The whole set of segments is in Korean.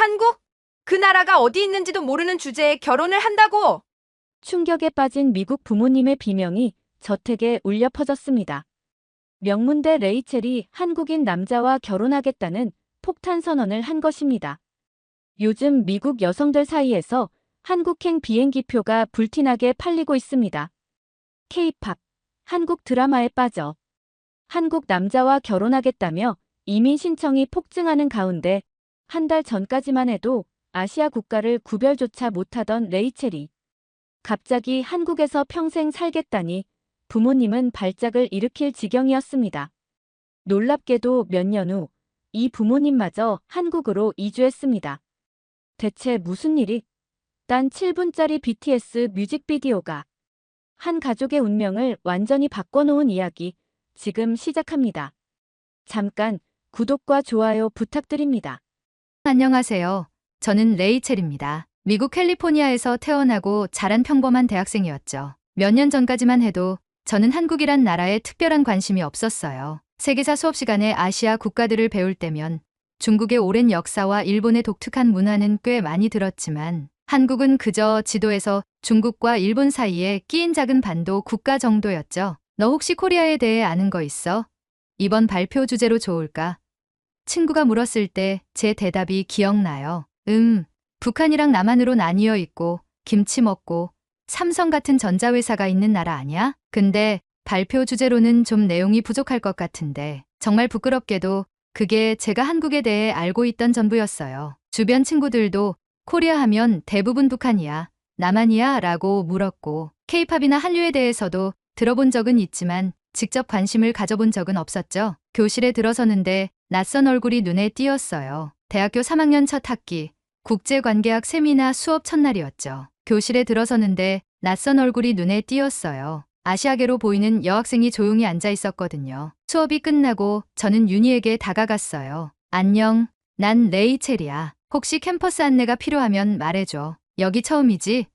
한국? 그 나라가 어디 있는지도 모르는 주제에 결혼을 한다고? 충격에 빠진 미국 부모님의 비명이 저택에 울려 퍼졌습니다. 명문대 레이첼이 한국인 남자와 결혼하겠다는 폭탄 선언을 한 것입니다. 요즘 미국 여성들 사이에서 한국행 비행기표가 불티나게 팔리고 있습니다. K-팝, 한국 드라마에 빠져 한국 남자와 결혼하겠다며 이민 신청이 폭증하는 가운데 한 달 전까지만 해도 아시아 국가를 구별조차 못하던 레이첼이 갑자기 한국에서 평생 살겠다니 부모님은 발작을 일으킬 지경이었습니다. 놀랍게도 몇 년 후 이 부모님마저 한국으로 이주했습니다. 대체 무슨 일이? 단 7분짜리 BTS 뮤직비디오가 한 가족의 운명을 완전히 바꿔놓은 이야기 지금 시작합니다. 잠깐 구독과 좋아요 부탁드립니다. 안녕하세요. 저는 레이첼입니다. 미국 캘리포니아에서 태어나고 자란 평범한 대학생이었죠. 몇 년 전까지만 해도 저는 한국이란 나라에 특별한 관심이 없었어요. 세계사 수업 시간에 아시아 국가들을 배울 때면 중국의 오랜 역사와 일본의 독특한 문화는 꽤 많이 들었지만 한국은 그저 지도에서 중국과 일본 사이에 끼인 작은 반도 국가 정도였죠. 너 혹시 코리아에 대해 아는 거 있어? 이번 발표 주제로 좋을까? 친구가 물었을 때 제 대답이 기억나요. 북한이랑 남한으로 나뉘어 있고 김치 먹고 삼성 같은 전자회사가 있는 나라 아니야? 근데 발표 주제로는 좀 내용이 부족할 것 같은데 정말 부끄럽게도 그게 제가 한국에 대해 알고 있던 전부였어요. 주변 친구들도 코리아 하면 대부분 북한이야, 남한이야 라고 물었고 K-팝이나 한류에 대해서도 들어본 적은 있지만 직접 관심을 가져본 적은 없었죠. 교실에 들어서는데 낯선 얼굴이 눈에 띄었어요. 대학교 3학년 첫 학기, 국제관계학 세미나 수업 첫날이었죠. 교실에 들어서는데 낯선 얼굴이 눈에 띄었어요. 아시아계로 보이는 여학생이 조용히 앉아 있었거든요. 수업이 끝나고 저는 윤희에게 다가갔어요. 안녕, 난 레이첼이야. 혹시 캠퍼스 안내가 필요하면 말해줘. 여기 처음이지?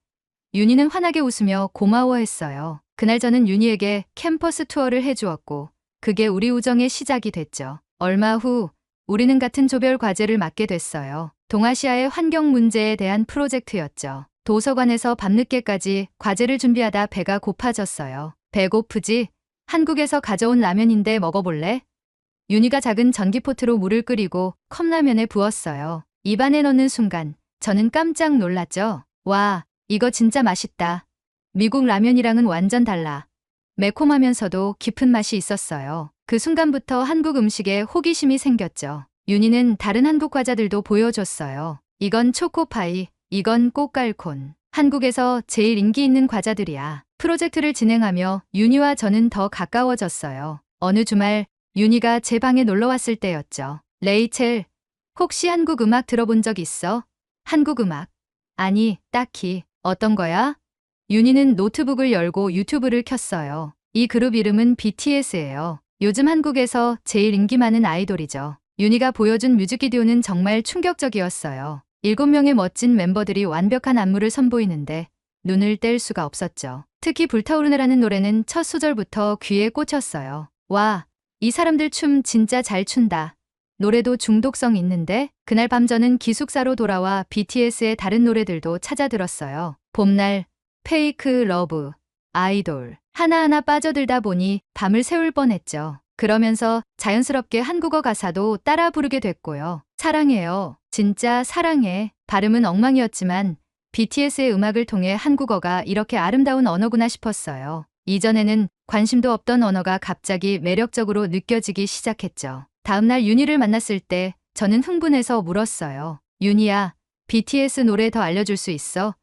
윤희는 환하게 웃으며 고마워했어요. 그날 저는 윤희에게 캠퍼스 투어를 해주었고 그게 우리 우정의 시작이 됐죠. 얼마 후 우리는 같은 조별 과제를 맡게 됐어요. 동아시아의 환경 문제에 대한 프로젝트였죠. 도서관에서 밤늦게까지 과제를 준비하다 배가 고파졌어요. 배고프지? 한국에서 가져온 라면인데 먹어볼래? 윤희가 작은 전기포트로 물을 끓이고 컵라면에 부었어요. 입안에 넣는 순간 저는 깜짝 놀랐죠. 와, 이거 진짜 맛있다. 미국 라면이랑은 완전 달라. 매콤하면서도 깊은 맛이 있었어요. 그 순간부터 한국 음식에 호기심이 생겼죠. 윤희는 다른 한국 과자들도 보여줬어요. 이건 초코파이, 이건 꽃갈콘. 한국에서 제일 인기 있는 과자들이야. 프로젝트를 진행하며 윤희와 저는 더 가까워졌어요. 어느 주말 윤희가 제 방에 놀러 왔을 때였죠. 레이첼, 혹시 한국 음악 들어본 적 있어? 한국 음악? 아니, 딱히. 어떤 거야? 윤희는 노트북을 열고 유튜브를 켰어요. 이 그룹 이름은 BTS예요. 요즘 한국에서 제일 인기 많은 아이돌이죠. 윤희가 보여준 뮤직비디오는 정말 충격적이었어요. 7명의 멋진 멤버들이 완벽한 안무를 선보이는데 눈을 뗄 수가 없었죠. 특히 불타오르네라는 노래는 첫 소절부터 귀에 꽂혔어요. 와, 이 사람들 춤 진짜 잘 춘다. 노래도 중독성 있는데 그날 밤 저는 기숙사로 돌아와 BTS의 다른 노래들도 찾아 들었어요. 봄날, 페이크 러브, 아이돌 하나하나 빠져들다 보니 밤을 새울 뻔했죠. 그러면서 자연스럽게 한국어 가사도 따라 부르게 됐고요. 사랑해요. 진짜 사랑해. 발음은 엉망이었지만 BTS의 음악을 통해 한국어가 이렇게 아름다운 언어구나 싶었어요. 이전에는 관심도 없던 언어가 갑자기 매력적으로 느껴지기 시작했죠. 다음날 윤희를 만났을 때 저는 흥분해서 물었어요. 윤희야, BTS 노래 더 알려줄 수 있어?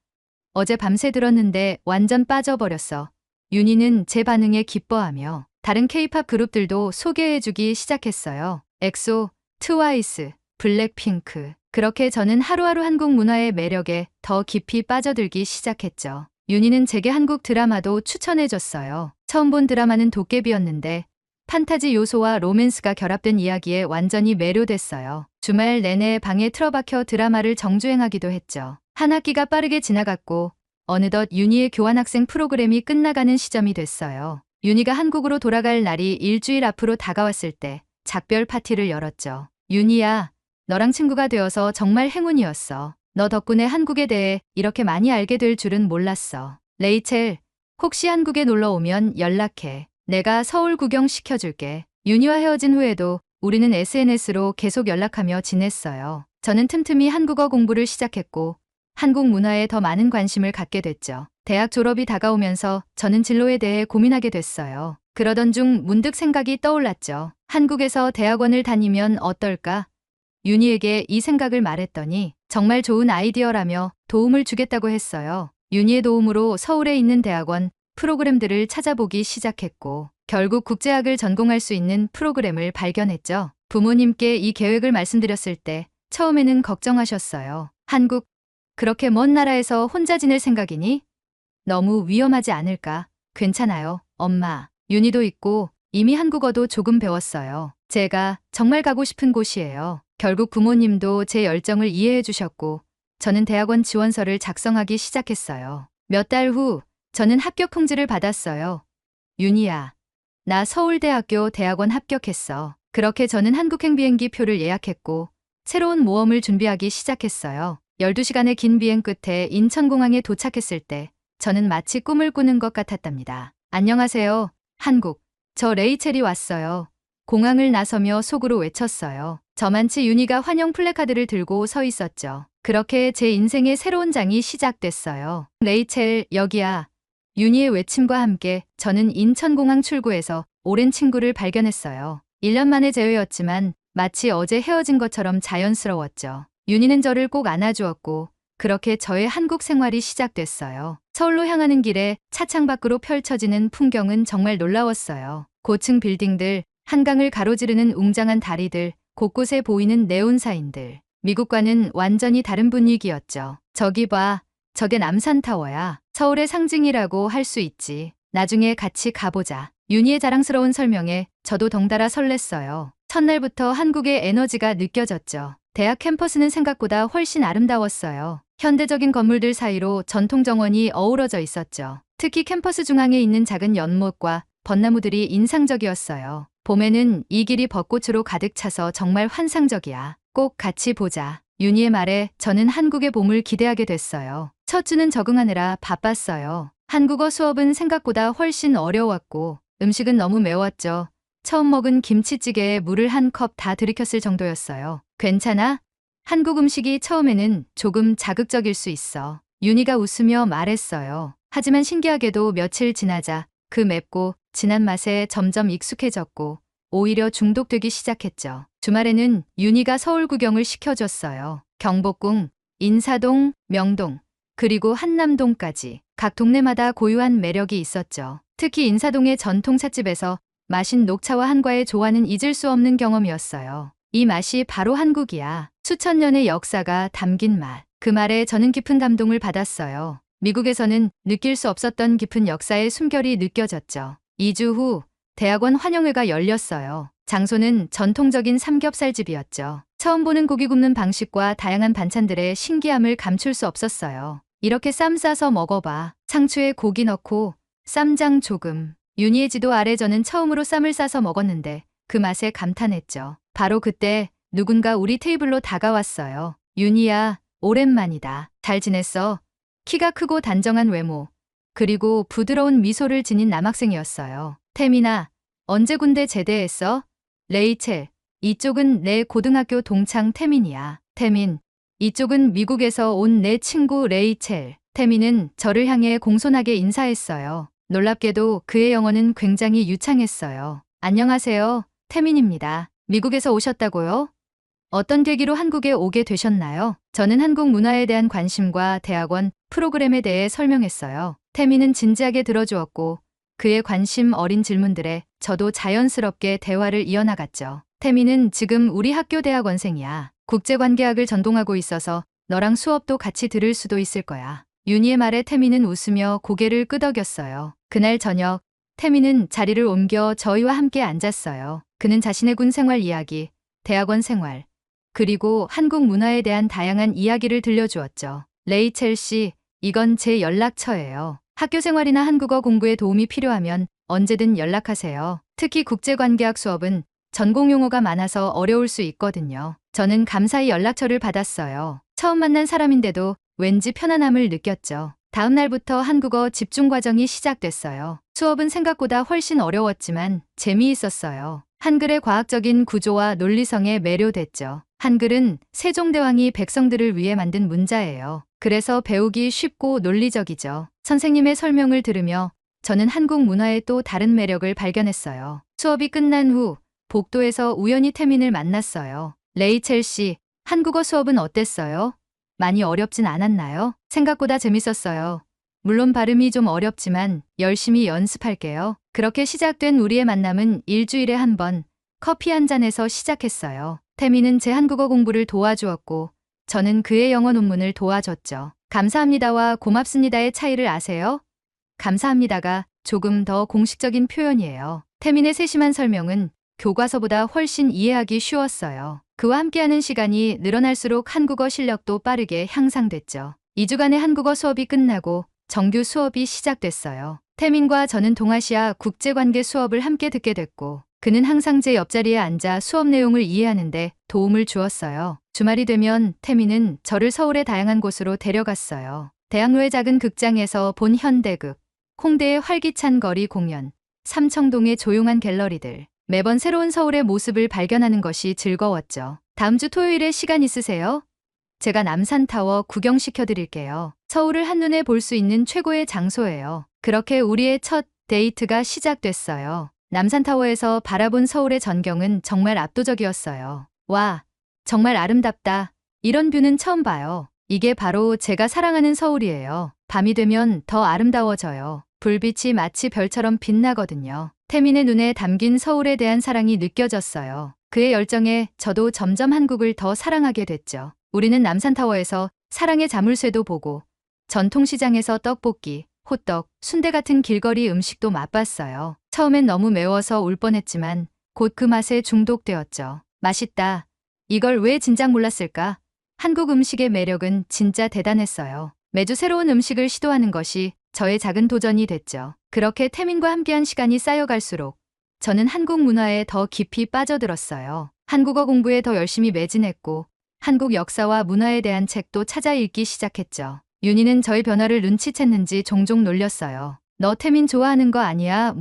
어제 밤새 들었는데 완전 빠져버렸어. 윤희는 제 반응에 기뻐하며 다른 K-팝 그룹들도 소개해주기 시작했어요. 엑소, 트와이스, 블랙핑크. 그렇게 저는 하루하루 한국 문화의 매력에 더 깊이 빠져들기 시작했죠. 윤희는 제게 한국 드라마도 추천해줬어요. 처음 본 드라마는 도깨비였는데 판타지 요소와 로맨스가 결합된 이야기에 완전히 매료됐어요. 주말 내내 방에 틀어박혀 드라마를 정주행하기도 했죠. 한 학기가 빠르게 지나갔고 어느덧 윤희의 교환학생 프로그램이 끝나가는 시점이 됐어요. 윤희가 한국으로 돌아갈 날이 일주일 앞으로 다가왔을 때 작별 파티를 열었죠. 윤희야, 너랑 친구가 되어서 정말 행운이었어. 너 덕분에 한국에 대해 이렇게 많이 알게 될 줄은 몰랐어. 레이첼, 혹시 한국에 놀러 오면 연락해. 내가 서울 구경 시켜줄게. 윤희와 헤어진 후에도 우리는 SNS로 계속 연락하며 지냈어요. 저는 틈틈이 한국어 공부를 시작했고 한국 문화에 더 많은 관심을 갖게 됐죠. 대학 졸업이 다가오면서 저는 진로에 대해 고민하게 됐어요. 그러던 중 문득 생각이 떠올랐죠. 한국에서 대학원을 다니면 어떨까? 윤희에게 이 생각을 말했더니 정말 좋은 아이디어라며 도움을 주겠다고 했어요. 윤희의 도움으로 서울에 있는 대학원 프로그램들을 찾아보기 시작했고 결국 국제학을 전공할 수 있는 프로그램을 발견했죠. 부모님께 이 계획을 말씀드렸을 때 처음에는 걱정하셨어요. 한국, 그렇게 먼 나라에서 혼자 지낼 생각이니? 너무 위험하지 않을까? 괜찮아요, 엄마. 윤희도 있고 이미 한국어도 조금 배웠어요. 제가 정말 가고 싶은 곳이에요. 결국 부모님도 제 열정을 이해해 주셨고 저는 대학원 지원서를 작성하기 시작했어요. 몇 달 후 저는 합격 통지를 받았어요. 윤희야, 나 서울대학교 대학원 합격했어. 그렇게 저는 한국행 비행기 표를 예약했고 새로운 모험을 준비하기 시작했어요. 12시간의 긴 비행 끝에 인천공항에 도착했을 때 저는 마치 꿈을 꾸는 것 같았답니다. 안녕하세요, 한국. 저 레이첼이 왔어요. 공항을 나서며 속으로 외쳤어요. 저만치 윤희가 환영 플래카드를 들고 서 있었죠. 그렇게 제 인생의 새로운 장이 시작됐어요. 레이첼, 여기야. 윤희의 외침과 함께 저는 인천공항 출구에서 오랜 친구를 발견했어요. 1년 만의 재회였지만 마치 어제 헤어진 것처럼 자연스러웠죠. 윤희는 저를 꼭 안아주었고 그렇게 저의 한국 생활이 시작됐어요. 서울로 향하는 길에 차창 밖으로 펼쳐지는 풍경은 정말 놀라웠어요. 고층 빌딩들, 한강을 가로지르는 웅장한 다리들, 곳곳에 보이는 네온사인들. 미국과는 완전히 다른 분위기였죠. 저기 봐, 저게 남산타워야. 서울의 상징이라고 할 수 있지. 나중에 같이 가보자. 윤희의 자랑스러운 설명에 저도 덩달아 설렜어요. 첫날부터 한국의 에너지가 느껴졌죠. 대학 캠퍼스는 생각보다 훨씬 아름다웠어요. 현대적인 건물들 사이로 전통 정원이 어우러져 있었죠. 특히 캠퍼스 중앙에 있는 작은 연못과 벚나무들이 인상적이었어요. 봄에는 이 길이 벚꽃으로 가득 차서 정말 환상적이야. 꼭 같이 보자. 윤희의 말에 저는 한국의 봄을 기대하게 됐어요. 첫 주는 적응하느라 바빴어요. 한국어 수업은 생각보다 훨씬 어려웠고 음식은 너무 매웠죠. 처음 먹은 김치찌개에 물을 한 컵 다 들이켰을 정도였어요. 괜찮아? 한국 음식이 처음에는 조금 자극적일 수 있어. 윤희가 웃으며 말했어요. 하지만 신기하게도 며칠 지나자 그 맵고 진한 맛에 점점 익숙해졌고 오히려 중독되기 시작했죠. 주말에는 윤희가 서울 구경을 시켜줬어요. 경복궁, 인사동, 명동, 그리고 한남동까지 각 동네마다 고유한 매력이 있었죠. 특히 인사동의 전통 찻집에서 마신 녹차와 한과의 조화는 잊을 수 없는 경험이었어요. 이 맛이 바로 한국이야. 수천 년의 역사가 담긴 맛. 그 말에 저는 깊은 감동을 받았어요. 미국에서는 느낄 수 없었던 깊은 역사의 숨결이 느껴졌죠. 2주 후 대학원 환영회가 열렸어요. 장소는 전통적인 삼겹살집이었죠. 처음 보는 고기 굽는 방식과 다양한 반찬들의 신기함을 감출 수 없었어요. 이렇게 쌈 싸서 먹어봐. 상추에 고기 넣고 쌈장 조금. 윤희의 지도 아래 저는 처음으로 쌈을 싸서 먹었는데 그 맛에 감탄했죠. 바로 그때 누군가 우리 테이블로 다가왔어요. 윤희야, 오랜만이다. 잘 지냈어? 키가 크고 단정한 외모, 그리고 부드러운 미소를 지닌 남학생이었어요. 태민아, 언제 군대 제대했어? 레이첼, 이쪽은 내 고등학교 동창 태민이야. 태민, 이쪽은 미국에서 온 내 친구 레이첼. 태민은 저를 향해 공손하게 인사했어요. 놀랍게도 그의 영어는 굉장히 유창했어요. 안녕하세요, 태민입니다. 미국에서 오셨다고요? 어떤 계기로 한국에 오게 되셨나요? 저는 한국 문화에 대한 관심과 대학원 프로그램에 대해 설명했어요. 태민은 진지하게 들어주었고 그의 관심 어린 질문들에 저도 자연스럽게 대화를 이어나갔죠. 태민은 지금 우리 학교 대학원생이야. 국제관계학을 전공하고 있어서 너랑 수업도 같이 들을 수도 있을 거야. 윤희의 말에 태민은 웃으며 고개를 끄덕였어요. 그날 저녁, 태민은 자리를 옮겨 저희와 함께 앉았어요. 그는 자신의 군 생활 이야기, 대학원 생활, 그리고 한국 문화에 대한 다양한 이야기를 들려주었죠. 레이첼 씨, 이건 제 연락처예요. 학교 생활이나 한국어 공부에 도움이 필요하면 언제든 연락하세요. 특히 국제관계학 수업은 전공 용어가 많아서 어려울 수 있거든요. 저는 감사히 연락처를 받았어요. 처음 만난 사람인데도 왠지 편안함을 느꼈죠. 다음 날부터 한국어 집중 과정이 시작됐어요. 수업은 생각보다 훨씬 어려웠지만 재미있었어요. 한글의 과학적인 구조와 논리성에 매료됐죠. 한글은 세종대왕이 백성들을 위해 만든 문자예요. 그래서 배우기 쉽고 논리적이죠. 선생님의 설명을 들으며 저는 한국 문화의 또 다른 매력을 발견했어요. 수업이 끝난 후 복도에서 우연히 태민을 만났어요. 레이첼 씨, 한국어 수업은 어땠어요? 많이 어렵진 않았나요? 생각보다 재밌었어요. 물론 발음이 좀 어렵지만 열심히 연습할게요. 그렇게 시작된 우리의 만남은 일주일에 한 번 커피 한 잔에서 시작했어요. 태민은 제 한국어 공부를 도와주었고 저는 그의 영어 논문을 도와줬죠. 감사합니다와 고맙습니다의 차이를 아세요? 감사합니다가 조금 더 공식적인 표현이에요. 태민의 세심한 설명은 교과서보다 훨씬 이해하기 쉬웠어요. 그와 함께하는 시간이 늘어날수록 한국어 실력도 빠르게 향상됐죠. 2주간의 한국어 수업이 끝나고 정규 수업이 시작됐어요. 태민과 저는 동아시아 국제관계 수업을 함께 듣게 됐고 그는 항상 제 옆자리에 앉아 수업 내용을 이해하는데 도움을 주었어요. 주말이 되면 태민은 저를 서울의 다양한 곳으로 데려갔어요. 대학로의 작은 극장에서 본 현대극, 홍대의 활기찬 거리 공연, 삼청동의 조용한 갤러리들, 매번 새로운 서울의 모습을 발견하는 것이 즐거웠죠. 다음 주 토요일에 시간 있으세요? 제가 남산타워 구경시켜 드릴게요. 서울을 한눈에 볼 수 있는 최고의 장소예요. 그렇게 우리의 첫 데이트가 시작됐어요. 남산타워에서 바라본 서울의 전경은 정말 압도적이었어요. 와, 정말 아름답다. 이런 뷰는 처음 봐요. 이게 바로 제가 사랑하는 서울이에요. 밤이 되면 더 아름다워져요. 불빛이 마치 별처럼 빛나거든요. 태민의 눈에 담긴 서울에 대한 사랑이 느껴졌어요. 그의 열정에 저도 점점 한국을 더 사랑하게 됐죠. 우리는 남산타워에서 사랑의 자물쇠도 보고 전통시장에서 떡볶이, 호떡, 순대 같은 길거리 음식도 맛봤어요. 처음엔 너무 매워서 울 뻔했지만 곧 그 맛에 중독되었죠. 맛있다. 이걸 왜 진작 몰랐을까? 한국 음식의 매력은 진짜 대단했어요. 매주 새로운 음식을 시도하는 것이 저의 작은 도전이 됐죠. 그렇게 태민과 함께한 시간이 쌓여갈수록 저는 한국 문화에 더 깊이 빠져들었어요. 한국어 공부에 더 열심히 매진했고 한국 역사와 문화에 대한 책도 찾아 읽기 시작했죠. 윤희는 저의 변화를 눈치챘는지 종종 놀렸어요. 너 태민 좋아하는 거 아니야?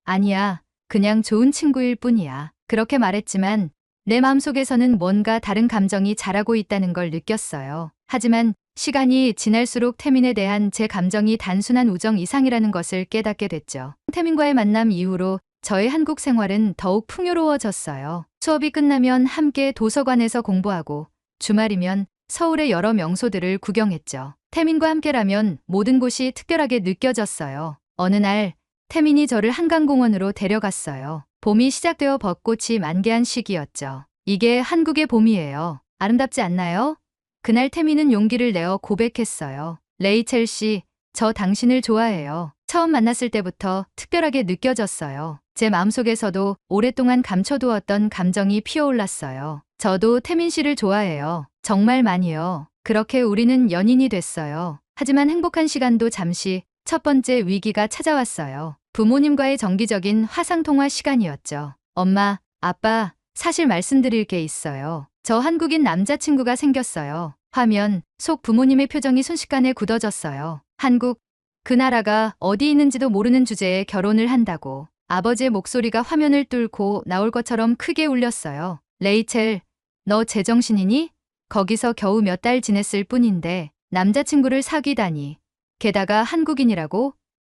아니야. 그냥 좋은 친구일 뿐이야. 그렇게 말했지만 내 마음속에서는 뭔가 다른 감정이 자라고 있다는 걸 느꼈어요. 하지만 시간이 지날수록 태민에 대한 제 감정이 단순한 우정 이상이라는 것을 깨닫게 됐죠. 태민과의 만남 이후로 저의 한국 생활은 더욱 풍요로워졌어요. 수업이 끝나면 함께 도서관에서 공부하고 주말이면 서울의 여러 명소들을 구경했죠. 태민과 함께라면 모든 곳이 특별하게 느껴졌어요. 어느 날 태민이 저를 한강공원으로 데려갔어요. 봄이 시작되어 벚꽃이 만개한 시기였죠. 이게 한국의 봄이에요. 아름답지 않나요? 그날 태민은 용기를 내어 고백했어요. 레이첼 씨, 저 당신을 좋아해요. 처음 만났을 때부터 특별하게 느껴졌어요. 제 마음속에서도 오랫동안 감춰두었던 감정이 피어올랐어요. 저도 태민 씨를 좋아해요. 정말 많이요. 그렇게 우리는 연인이 됐어요. 하지만 행복한 시간도 잠시 첫 번째 위기가 찾아왔어요. 부모님과의 정기적인 화상통화 시간이었죠. 엄마, 아빠, 사실 말씀드릴 게 있어요. 저 한국인 남자친구가 생겼어요. 화면 속 부모님의 표정이 순식간에 굳어졌어요. 한국, 그 나라가 어디 있는지도 모르는 주제에 결혼을 한다고. 아버지의 목소리가 화면을 뚫고 나올 것처럼 크게 울렸어요. 레이첼, 너 제정신이니? 거기서 겨우 몇 달 지냈을 뿐인데 남자친구를 사귀다니. 게다가 한국인이라고?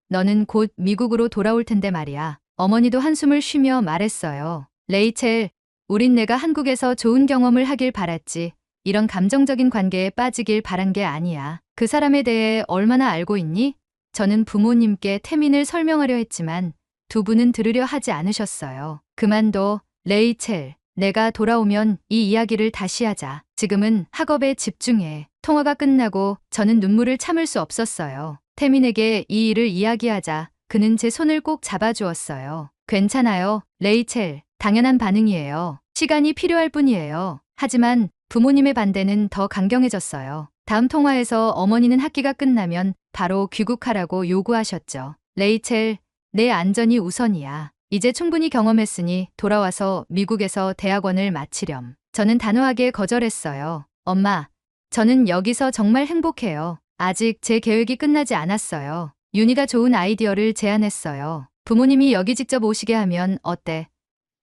너는 곧 미국으로 돌아올 텐데 말이야. 어머니도 한숨을 쉬며 말했어요. 레이첼, 우린 내가 한국에서 좋은 경험을 하길 바랐지. 이런 감정적인 관계에 빠지길 바란 게 아니야. 그 사람에 대해 얼마나 알고 있니? 저는 부모님께 태민을 설명하려 했지만 두 분은 들으려 하지 않으셨어요. 그만둬, 레이첼. 내가 돌아오면 이 이야기를 다시 하자. 지금은 학업에 집중해. 통화가 끝나고 저는 눈물을 참을 수 없었어요. 태민에게 이 일을 이야기하자 그는 제 손을 꼭 잡아주었어요. 괜찮아요, 레이첼. 당연한 반응이에요. 시간이 필요할 뿐이에요. 하지만 부모님의 반대는 더 강경해졌어요. 다음 통화에서 어머니는 학기가 끝나면 바로 귀국하라고 요구하셨죠. 레이첼, 내 안전이 우선이야. 이제 충분히 경험했으니 돌아와서 미국에서 대학원을 마치렴. 저는 단호하게 거절했어요. 엄마, 저는 여기서 정말 행복해요. 아직 제 계획이 끝나지 않았어요. 윤희가 좋은 아이디어를 제안했어요. 부모님이 여기 직접 오시게 하면 어때?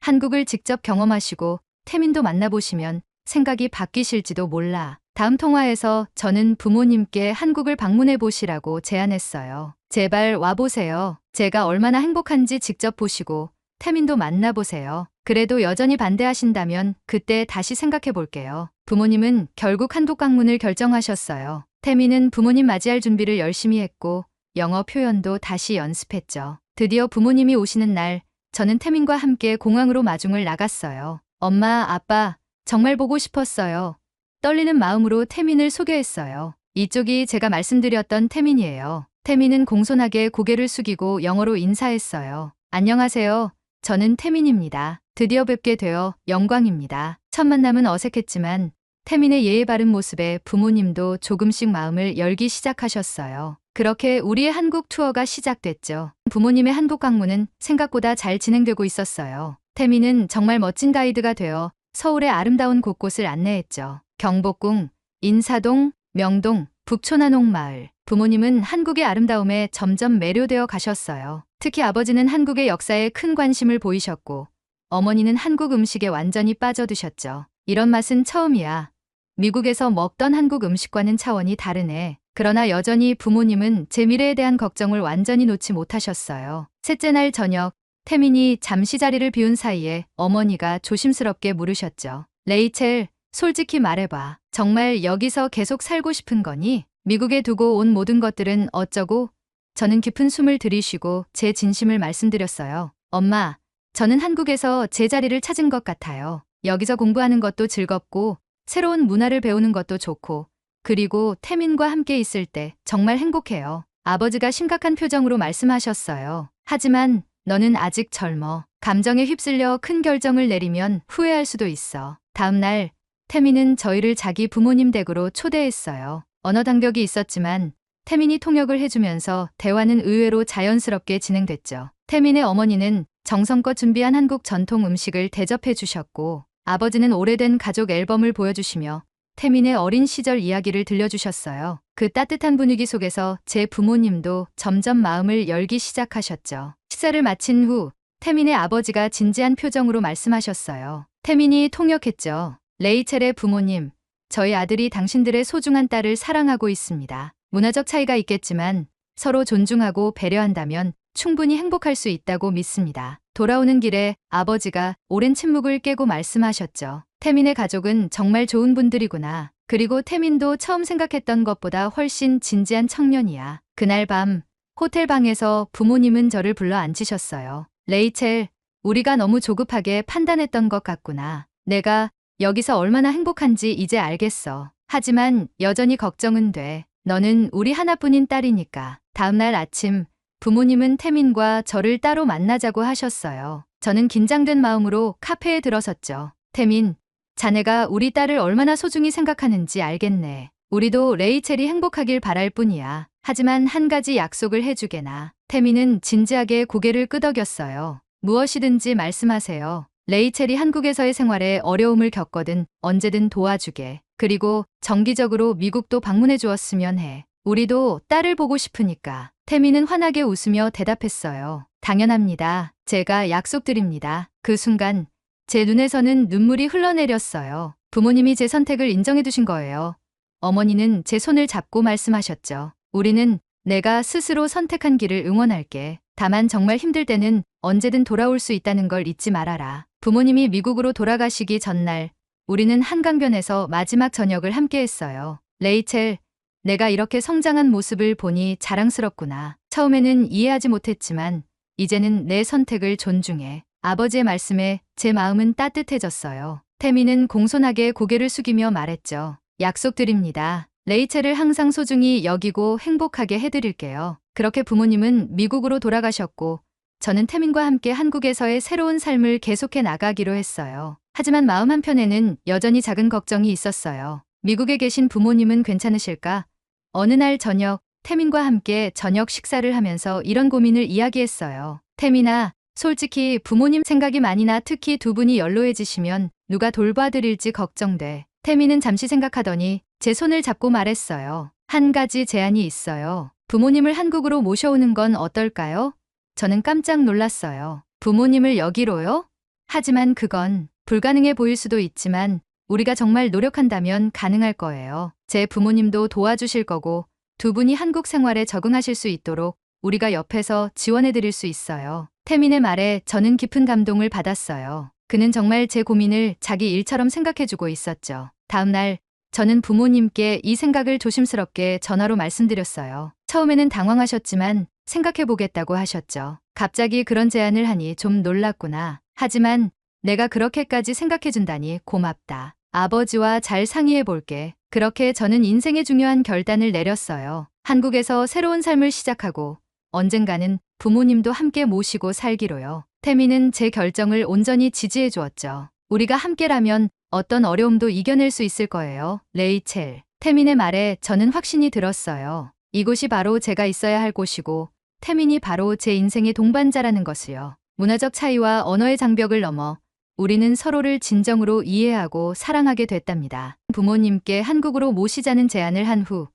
한국을 직접 경험하시고 태민도 만나보시면 생각이 바뀌실지도 몰라. 다음 통화에서 저는 부모님께 한국을 방문해 보시라고 제안했어요. 제발 와보세요. 제가 얼마나 행복한지 직접 보시고 태민도 만나보세요. 그래도 여전히 반대하신다면 그때 다시 생각해 볼게요. 부모님은 결국 한국 방문을 결정하셨어요. 태민은 부모님 맞이할 준비를 열심히 했고 영어 표현도 다시 연습했죠. 드디어 부모님이 오시는 날 저는 태민과 함께 공항으로 마중을 나갔어요. 엄마, 아빠, 정말 보고 싶었어요. 떨리는 마음으로 태민을 소개했어요. 이쪽이 제가 말씀드렸던 태민이에요. 태민은 공손하게 고개를 숙이고 영어로 인사했어요. 안녕하세요. 저는 태민입니다. 드디어 뵙게 되어 영광입니다. 첫 만남은 어색했지만 태민의 예의 바른 모습에 부모님도 조금씩 마음을 열기 시작하셨어요. 그렇게 우리의 한국 투어가 시작됐죠. 부모님의 한국 방문은 생각보다 잘 진행되고 있었어요. 태민은 정말 멋진 가이드가 되어 서울의 아름다운 곳곳을 안내했죠. 경복궁, 인사동, 명동, 북촌한옥마을. 부모님은 한국의 아름다움에 점점 매료되어 가셨어요. 특히 아버지는 한국의 역사에 큰 관심을 보이셨고 어머니는 한국 음식에 완전히 빠져드셨죠. 이런 맛은 처음이야. 미국에서 먹던 한국 음식과는 차원이 다르네. 그러나 여전히 부모님은 제 미래에 대한 걱정을 완전히 놓지 못하셨어요. 셋째 날 저녁, 태민이 잠시 자리를 비운 사이에 어머니가 조심스럽게 물으셨죠. 레이첼, 솔직히 말해봐. 정말 여기서 계속 살고 싶은 거니? 미국에 두고 온 모든 것들은 어쩌고? 저는 깊은 숨을 들이쉬고 제 진심을 말씀드렸어요. 엄마, 저는 한국에서 제 자리를 찾은 것 같아요. 여기서 공부하는 것도 즐겁고 새로운 문화를 배우는 것도 좋고 그리고 태민과 함께 있을 때 정말 행복해요. 아버지가 심각한 표정으로 말씀하셨어요. 하지만 너는 아직 젊어. 감정에 휩쓸려 큰 결정을 내리면 후회할 수도 있어. 다음 날 태민은 저희를 자기 부모님 댁으로 초대했어요. 언어 장벽이 있었지만 태민이 통역을 해주면서 대화는 의외로 자연스럽게 진행됐죠. 태민의 어머니는 정성껏 준비한 한국 전통 음식을 대접해 주셨고 아버지는 오래된 가족 앨범을 보여주시며 태민의 어린 시절 이야기를 들려주셨어요. 그 따뜻한 분위기 속에서 제 부모님도 점점 마음을 열기 시작하셨죠. 식사를 마친 후 태민의 아버지가 진지한 표정으로 말씀하셨어요. 태민이 통역했죠. 레이첼의 부모님, 저희 아들이 당신들의 소중한 딸을 사랑하고 있습니다. 문화적 차이가 있겠지만 서로 존중하고 배려한다면 충분히 행복할 수 있다고 믿습니다. 돌아오는 길에 아버지가 오랜 침묵을 깨고 말씀하셨죠. 태민의 가족은 정말 좋은 분들이구나. 그리고 태민도 처음 생각했던 것보다 훨씬 진지한 청년이야. 그날 밤 호텔 방에서 부모님은 저를 불러 앉히셨어요. 레이첼, 우리가 너무 조급하게 판단했던 것 같구나. 내가 여기서 얼마나 행복한지 이제 알겠어. 하지만 여전히 걱정은 돼. 너는 우리 하나뿐인 딸이니까. 다음날 아침 부모님은 태민과 저를 따로 만나자고 하셨어요. 저는 긴장된 마음으로 카페에 들어섰죠. 태민, 자네가 우리 딸을 얼마나 소중히 생각하는지 알겠네. 우리도 레이첼이 행복하길 바랄 뿐이야. 하지만 한 가지 약속을 해주게나. 태민은 진지하게 고개를 끄덕였어요. 무엇이든지 말씀하세요. 레이첼이 한국에서의 생활에 어려움을 겪거든 언제든 도와주게. 그리고 정기적으로 미국도 방문해 주었으면 해. 우리도 딸을 보고 싶으니까. 태민은 환하게 웃으며 대답했어요. 당연합니다. 제가 약속드립니다. 그 순간 제 눈에서는 눈물이 흘러내렸어요. 부모님이 제 선택을 인정해 두신 거예요. 어머니는 제 손을 잡고 말씀하셨죠. 우리는 내가 스스로 선택한 길을 응원할게. 다만 정말 힘들 때는 언제든 돌아올 수 있다는 걸 잊지 말아라. 부모님이 미국으로 돌아가시기 전날 우리는 한강변에서 마지막 저녁을 함께 했어요. 레이첼, 내가 이렇게 성장한 모습을 보니 자랑스럽구나. 처음에는 이해하지 못했지만 이제는 내 선택을 존중해. 아버지의 말씀에 제 마음은 따뜻해졌어요. 태민은 공손하게 고개를 숙이며 말했죠. 약속드립니다. 레이첼을 항상 소중히 여기고 행복하게 해드릴게요. 그렇게 부모님은 미국으로 돌아가셨고 저는 태민과 함께 한국에서의 새로운 삶을 계속해 나가기로 했어요. 하지만 마음 한편에는 여전히 작은 걱정이 있었어요. 미국에 계신 부모님은 괜찮으실까? 어느 날 저녁 태민과 함께 저녁 식사를 하면서 이런 고민을 이야기했어요. 태민아, 솔직히 부모님 생각이 많이 나. 특히 두 분이 연로해지시면 누가 돌봐드릴지 걱정돼. 태민은 잠시 생각하더니 제 손을 잡고 말했어요. 한 가지 제안이 있어요. 부모님을 한국으로 모셔오는 건 어떨까요? 저는 깜짝 놀랐어요. 부모님을 여기로요? 하지만 그건 불가능해 보일 수도 있지만 우리가 정말 노력한다면 가능할 거예요. 제 부모님도 도와주실 거고 두 분이 한국 생활에 적응하실 수 있도록 우리가 옆에서 지원해 드릴 수 있어요. 태민의 말에 저는 깊은 감동을 받았어요. 그는 정말 제 고민을 자기 일처럼 생각해주고 있었죠. 다음 날 저는 부모님께 이 생각을 조심스럽게 전화로 말씀드렸어요. 처음에는 당황하셨지만 생각해보겠다고 하셨죠. 갑자기 그런 제안을 하니 좀 놀랐구나. 하지만 내가 그렇게까지 생각해준다니 고맙다. 아버지와 잘 상의해볼게. 그렇게 저는 인생의 중요한 결단을 내렸어요. 한국에서 새로운 삶을 시작하고 언젠가는 부모님도 함께 모시고 살기로요. 태민은 제 결정을 온전히 지지해 주었죠. 우리가 함께라면 어떤 어려움도 이겨낼 수 있을 거예요. 레이첼. 태민의 말에 저는 확신이 들었어요. 이곳이 바로 제가 있어야 할 곳이고 태민이 바로 제 인생의 동반자라는 것을요. 문화적 차이와 언어의 장벽을 넘어 우리는 서로를 진정으로 이해하고 사랑하게 됐답니다. 부모님께 한국으로 모시자는 제안을 한 후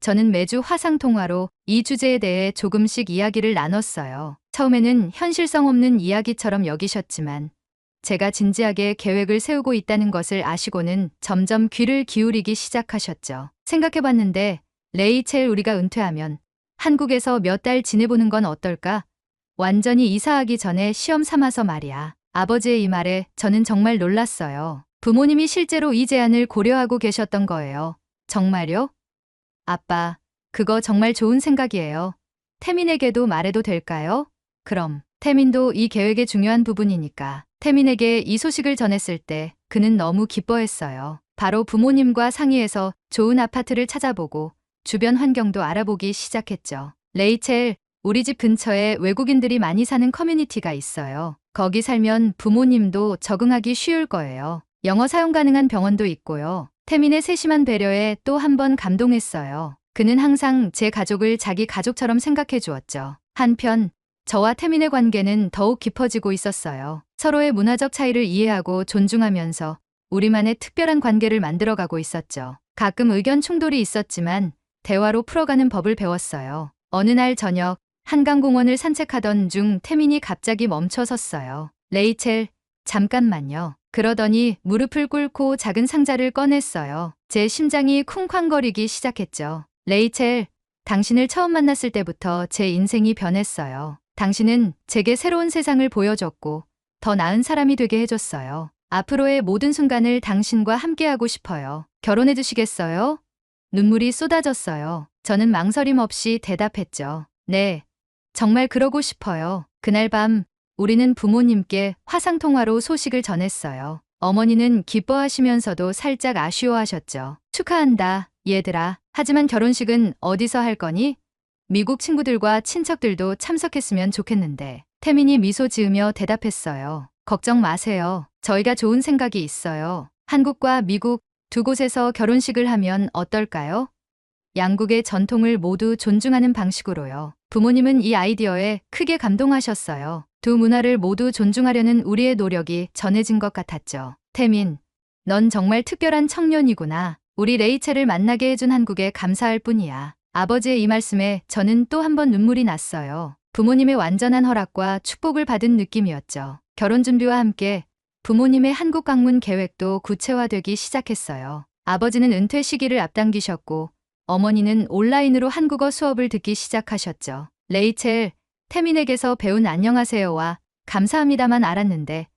저는 매주 화상통화로 이 주제에 대해 조금씩 이야기를 나눴어요. 처음에는 현실성 없는 이야기처럼 여기셨지만 제가 진지하게 계획을 세우고 있다는 것을 아시고는 점점 귀를 기울이기 시작하셨죠. 생각해봤는데 레이첼, 우리가 은퇴하면 한국에서 몇 달 지내보는 건 어떨까? 완전히 이사하기 전에 시험 삼아서 말이야. 아버지의 이 말에 저는 정말 놀랐어요. 부모님이 실제로 이 제안을 고려하고 계셨던 거예요. 정말요? 아빠, 그거 정말 좋은 생각이에요. 태민에게도 말해도 될까요? 그럼. 태민도 이 계획의 중요한 부분이니까. 태민에게 이 소식을 전했을 때 그는 너무 기뻐했어요. 바로 부모님과 상의해서 좋은 아파트를 찾아보고 주변 환경도 알아보기 시작했죠. 레이첼, 우리 집 근처에 외국인들이 많이 사는 커뮤니티가 있어요. 거기 살면 부모님도 적응하기 쉬울 거예요. 영어 사용 가능한 병원도 있고요. 태민의 세심한 배려에 또 한 번 감동했어요. 그는 항상 제 가족을 자기 가족처럼 생각해 주었죠. 한편 저와 태민의 관계는 더욱 깊어지고 있었어요. 서로의 문화적 차이를 이해하고 존중하면서 우리만의 특별한 관계를 만들어가고 있었죠. 가끔 의견 충돌이 있었지만 대화로 풀어가는 법을 배웠어요. 어느 날 저녁 한강공원을 산책하던 중 태민이 갑자기 멈춰 섰어요. 레이첼, 잠깐만요. 그러더니 무릎을 꿇고 작은 상자를 꺼냈어요. 제 심장이 쿵쾅거리기 시작했죠. 레이첼, 당신을 처음 만났을 때부터 제 인생이 변했어요. 당신은 제게 새로운 세상을 보여줬고 더 나은 사람이 되게 해줬어요. 앞으로의 모든 순간을 당신과 함께하고 싶어요. 결혼해 주시겠어요? 눈물이 쏟아졌어요. 저는 망설임 없이 대답했죠. 네, 정말 그러고 싶어요. 그날 밤 우리는 부모님께 화상통화로 소식을 전했어요. 어머니는 기뻐하시면서도 살짝 아쉬워하셨죠. 축하한다, 얘들아. 하지만 결혼식은 어디서 할 거니? 미국 친구들과 친척들도 참석했으면 좋겠는데. 태민이 미소 지으며 대답했어요. 걱정 마세요. 저희가 좋은 생각이 있어요. 한국과 미국 두 곳에서 결혼식을 하면 어떨까요? 양국의 전통을 모두 존중하는 방식으로요. 부모님은 이 아이디어에 크게 감동하셨어요. 두 문화를 모두 존중하려는 우리의 노력이 전해진 것 같았죠. 태민, 넌 정말 특별한 청년이구나. 우리 레이첼을 만나게 해준 한국에 감사할 뿐이야. 아버지의 이 말씀에 저는 또 한 번 눈물이 났어요. 부모님의 완전한 허락과 축복을 받은 느낌이었죠. 결혼 준비와 함께 부모님의 한국 방문 계획도 구체화되기 시작했어요. 아버지는 은퇴 시기를 앞당기셨고 어머니는 온라인으로 한국어 수업을 듣기 시작하셨죠. 레이첼, 태민에게서 배운 안녕하세요와 감사합니다만 알았는데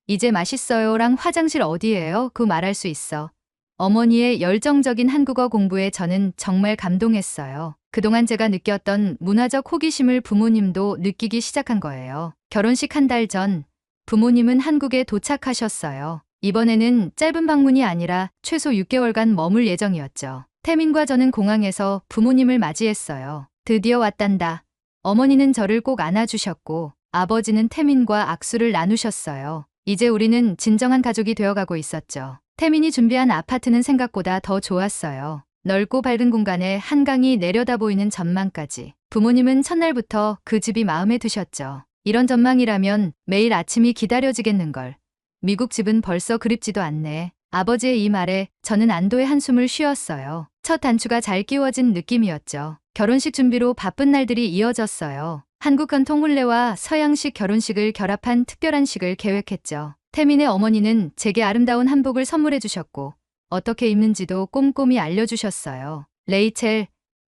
이제 맛있어요랑 화장실 어디예요? 그 말할 수 있어. 어머니의 열정적인 한국어 공부에 저는 정말 감동했어요. 그동안 제가 느꼈던 문화적 호기심을 부모님도 느끼기 시작한 거예요. 결혼식 한 달 전 부모님은 한국에 도착하셨어요. 이번에는 짧은 방문이 아니라 최소 6개월간 머물 예정이었죠. 태민과 저는 공항에서 부모님을 맞이했어요. 드디어 왔단다. 어머니는 저를 꼭 안아주셨고 아버지는 태민과 악수를 나누셨어요. 이제 우리는 진정한 가족이 되어가고 있었죠. 태민이 준비한 아파트는 생각보다 더 좋았어요. 넓고 밝은 공간에 한강이 내려다 보이는 전망까지. 부모님은 첫날부터 그 집이 마음에 드셨죠. 이런 전망이라면 매일 아침이 기다려지겠는걸. 미국 집은 벌써 그립지도 않네. 아버지의 이 말에 저는 안도의 한숨을 쉬었어요. 첫 단추가 잘 끼워진 느낌이었죠. 결혼식 준비로 바쁜 날들이 이어졌어요. 한국 전통 혼례와 서양식 결혼식을 결합한 특별한 식을 계획했죠. 태민의 어머니는 제게 아름다운 한복을 선물해 주셨고 어떻게 입는지도 꼼꼼히 알려주셨어요. 레이첼,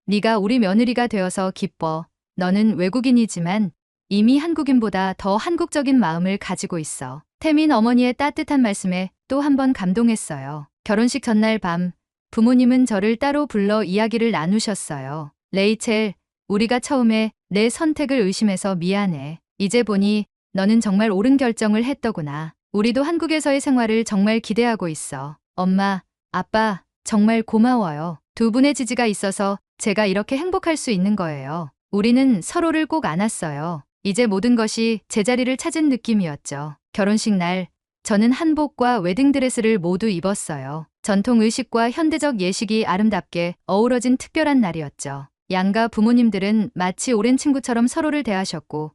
네가 우리 며느리가 되어서 기뻐. 너는 외국인이지만 이미 한국인보다 더 한국적인 마음을 가지고 있어. 태민 어머니의 따뜻한 말씀에 또 한 번 감동했어요. 결혼식 전날 밤 부모님은 저를 따로 불러 이야기를 나누셨어요. 레이첼, 우리가 처음에 내 선택을 의심해서 미안해. 이제 보니 너는 정말 옳은 결정을 했더구나. 우리도 한국에서의 생활을 정말 기대하고 있어. 엄마, 아빠, 정말 고마워요. 두 분의 지지가 있어서 제가 이렇게 행복할 수 있는 거예요. 우리는 서로를 꼭 안았어요. 이제 모든 것이 제자리를 찾은 느낌이었죠. 결혼식 날, 저는 한복과 웨딩드레스를 모두 입었어요. 전통 의식과 현대적 예식이 아름답게 어우러진 특별한 날이었죠. 양가 부모님들은 마치 오랜 친구처럼 서로를 대하셨고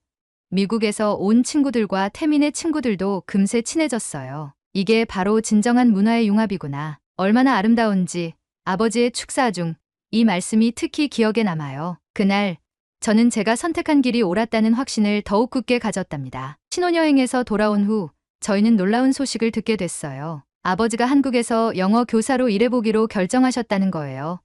미국에서 온 친구들과 태민의 친구들도 금세 친해졌어요. 이게 바로 진정한 문화의 융합이구나. 얼마나 아름다운지 아버지의 축사 중 이 말씀이 특히 기억에 남아요. 그날 저는 제가 선택한 길이 옳았다는 확신을 더욱 굳게 가졌답니다. 신혼여행에서 돌아온 후 저희는 놀라운 소식을 듣게 됐어요. 아버지가 한국에서 영어 교사로 일해보기로 결정하셨다는 거예요.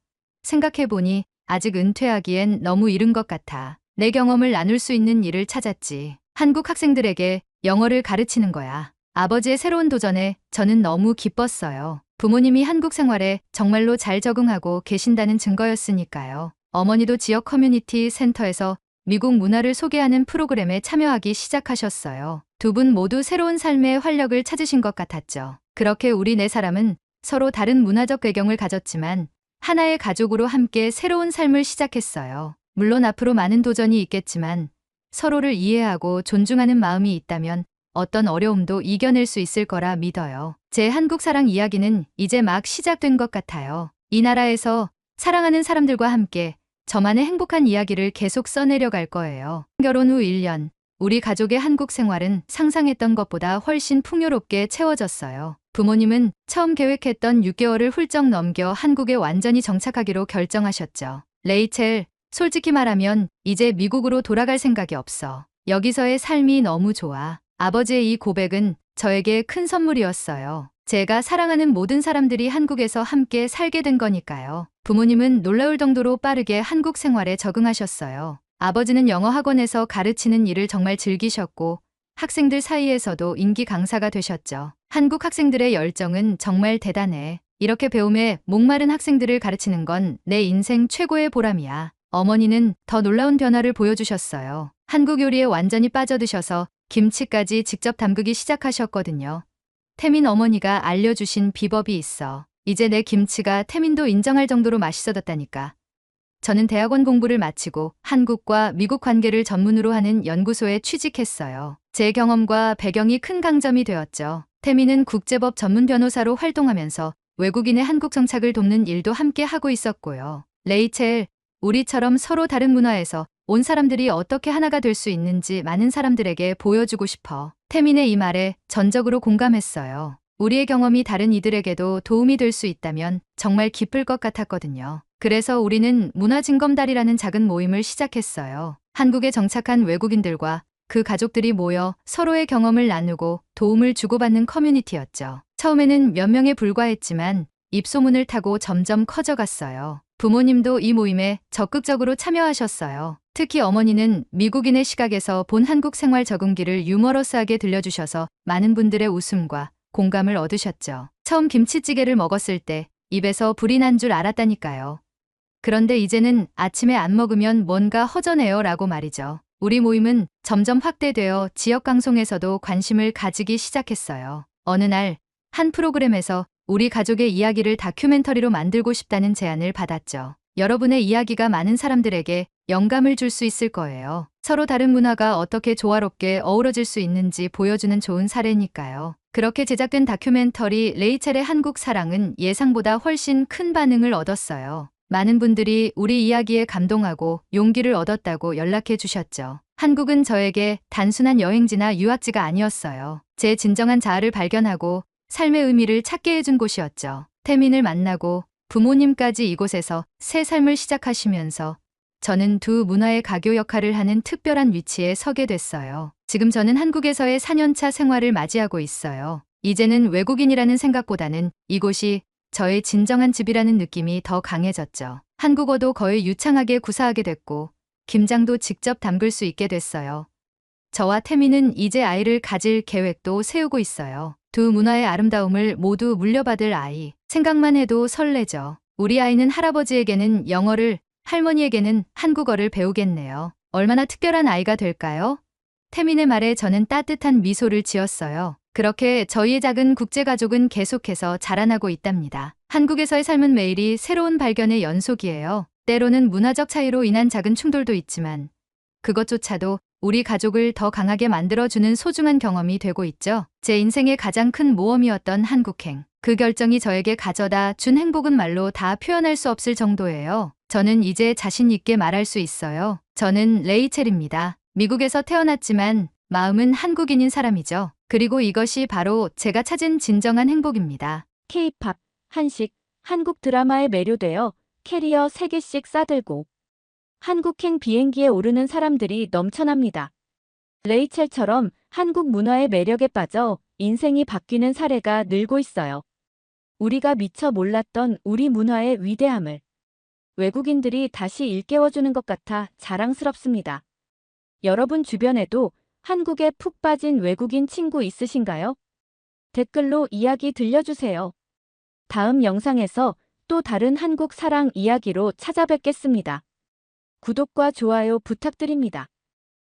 생각해보니 아직 은퇴하기엔 너무 이른 것 같아. 내 경험을 나눌 수 있는 일을 찾았지. 한국 학생들에게 영어를 가르치는 거야. 아버지의 새로운 도전에 저는 너무 기뻤어요. 부모님이 한국 생활에 정말로 잘 적응하고 계신다는 증거였으니까요. 어머니도 지역 커뮤니티 센터에서 미국 문화를 소개하는 프로그램에 참여하기 시작하셨어요. 두 분 모두 새로운 삶의 활력을 찾으신 것 같았죠. 그렇게 우리 네 사람은 서로 다른 문화적 배경을 가졌지만 하나의 가족으로 함께 새로운 삶을 시작했어요. 물론 앞으로 많은 도전이 있겠지만 서로를 이해하고 존중하는 마음이 있다면 어떤 어려움도 이겨낼 수 있을 거라 믿어요. 제 한국 사랑 이야기는 이제 막 시작된 것 같아요. 이 나라에서 사랑하는 사람들과 함께 저만의 행복한 이야기를 계속 써내려 갈 거예요. 결혼 후 1년, 우리 가족의 한국 생활은 상상했던 것보다 훨씬 풍요롭게 채워졌어요. 부모님은 처음 계획했던 6개월을 훌쩍 넘겨 한국에 완전히 정착하기로 결정하셨죠. 레이첼, 솔직히 말하면 이제 미국으로 돌아갈 생각이 없어. 여기서의 삶이 너무 좋아. 아버지의 이 고백은 저에게 큰 선물이었어요. 제가 사랑하는 모든 사람들이 한국에서 함께 살게 된 거니까요. 부모님은 놀라울 정도로 빠르게 한국 생활에 적응하셨어요. 아버지는 영어 학원에서 가르치는 일을 정말 즐기셨고 학생들 사이에서도 인기 강사가 되셨죠. 한국 학생들의 열정은 정말 대단해. 이렇게 배움에 목마른 학생들을 가르치는 건 내 인생 최고의 보람이야. 어머니는 더 놀라운 변화를 보여주셨어요. 한국 요리에 완전히 빠져드셔서 김치까지 직접 담그기 시작하셨거든요. 태민 어머니가 알려주신 비법이 있어. 이제 내 김치가 태민도 인정할 정도로 맛있어졌다니까. 저는 대학원 공부를 마치고 한국과 미국 관계를 전문으로 하는 연구소에 취직했어요. 제 경험과 배경이 큰 강점이 되었죠. 태민은 국제법 전문 변호사로 활동하면서 외국인의 한국 정착을 돕는 일도 함께 하고 있었고요. 레이첼, 우리처럼 서로 다른 문화에서 온 사람들이 어떻게 하나가 될 수 있는지 많은 사람들에게 보여주고 싶어. 태민의 이 말에 전적으로 공감했어요. 우리의 경험이 다른 이들에게도 도움이 될 수 있다면 정말 기쁠 것 같았거든요. 그래서 우리는 문화징검다리라는 작은 모임을 시작했어요. 한국에 정착한 외국인들과 그 가족들이 모여 서로의 경험을 나누고 도움을 주고받는 커뮤니티였죠. 처음에는 몇 명에 불과했지만 입소문을 타고 점점 커져갔어요. 부모님도 이 모임에 적극적으로 참여하셨어요. 특히 어머니는 미국인의 시각에서 본 한국 생활 적응기를 유머러스하게 들려주셔서 많은 분들의 웃음과 공감을 얻으셨죠. 처음 김치찌개를 먹었을 때 입에서 불이 난 줄 알았다니까요. 그런데 이제는 아침에 안 먹으면 뭔가 허전해요 라고 말이죠. 우리 모임은 점점 확대되어 지역 방송에서도 관심을 가지기 시작했어요. 어느 날 한 프로그램에서 우리 가족의 이야기를 다큐멘터리로 만들고 싶다는 제안을 받았죠. 여러분의 이야기가 많은 사람들에게 영감을 줄 수 있을 거예요. 서로 다른 문화가 어떻게 조화롭게 어우러질 수 있는지 보여주는 좋은 사례니까요. 그렇게 제작된 다큐멘터리 레이첼의 한국 사랑은 예상보다 훨씬 큰 반응을 얻었어요. 많은 분들이 우리 이야기에 감동하고 용기를 얻었다고 연락해 주셨죠. 한국은 저에게 단순한 여행지나 유학지가 아니었어요. 제 진정한 자아를 발견하고 삶의 의미를 찾게 해준 곳이었죠. 태민을 만나고 부모님까지 이곳에서 새 삶을 시작하시면서 저는 두 문화의 가교 역할을 하는 특별한 위치에 서게 됐어요. 지금 저는 한국에서의 4년차 생활을 맞이하고 있어요. 이제는 외국인이라는 생각보다는 이곳이 저의 진정한 집이라는 느낌이 더 강해졌죠. 한국어도 거의 유창하게 구사하게 됐고 김장도 직접 담글 수 있게 됐어요. 저와 태민은 이제 아이를 가질 계획도 세우고 있어요. 두 문화의 아름다움을 모두 물려받을 아이. 생각만 해도 설레죠. 우리 아이는 할아버지에게는 영어를, 할머니에게는 한국어를 배우겠네요. 얼마나 특별한 아이가 될까요? 태민의 말에 저는 따뜻한 미소를 지었어요. 그렇게 저희의 작은 국제가족은 계속해서 자라나고 있답니다. 한국에서의 삶은 매일이 새로운 발견의 연속이에요. 때로는 문화적 차이로 인한 작은 충돌도 있지만 그것조차도 우리 가족을 더 강하게 만들어주는 소중한 경험이 되고 있죠. 제 인생의 가장 큰 모험이었던 한국행. 그 결정이 저에게 가져다 준 행복은 말로 다 표현할 수 없을 정도예요. 저는 이제 자신 있게 말할 수 있어요. 저는 레이첼입니다. 미국에서 태어났지만 마음은 한국인인 사람이죠. 그리고 이것이 바로 제가 찾은 진정한 행복입니다. K-팝, 한식, 한국 드라마에 매료되어 캐리어 3개씩 싸들고 한국행 비행기에 오르는 사람들이 넘쳐납니다. 레이첼처럼 한국 문화의 매력에 빠져 인생이 바뀌는 사례가 늘고 있어요. 우리가 미처 몰랐던 우리 문화의 위대함을 외국인들이 다시 일깨워주는 것 같아 자랑스럽습니다. 여러분 주변에도 한국에 푹 빠진 외국인 친구 있으신가요? 댓글로 이야기 들려주세요. 다음 영상에서 또 다른 한국 사랑 이야기로 찾아뵙겠습니다. 구독과 좋아요 부탁드립니다.